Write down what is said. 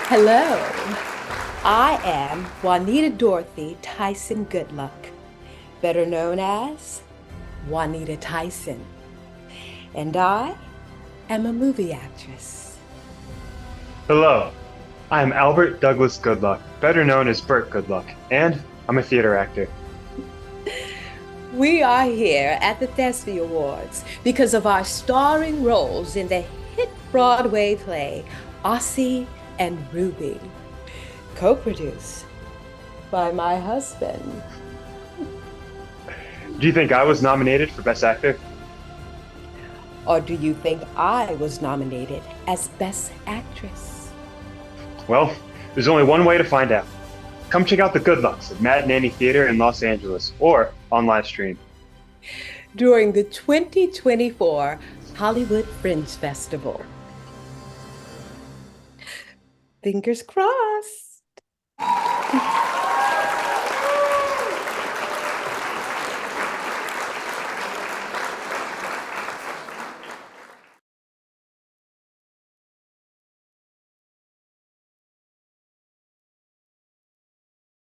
Hello, I am Juanita Dorothy Tyson Goodluck, better known as Juanita Tyson, and I am a movie actress. Hello, I am Albert Douglas Goodluck, better known as Burt Goodluck, and I'm a theater actor. We are here at the Thespian Awards because of our starring roles in the hit Broadway play Ossie and Ruby, co-produced by my husband. Do you think I was nominated for Best Actor? Or do you think I was nominated as Best Actress? Well, there's only one way to find out. Come check out the Goodlucks at Matt and Annie Theater in Los Angeles or on live stream. During the 2024 Hollywood Fringe Festival. Fingers crossed.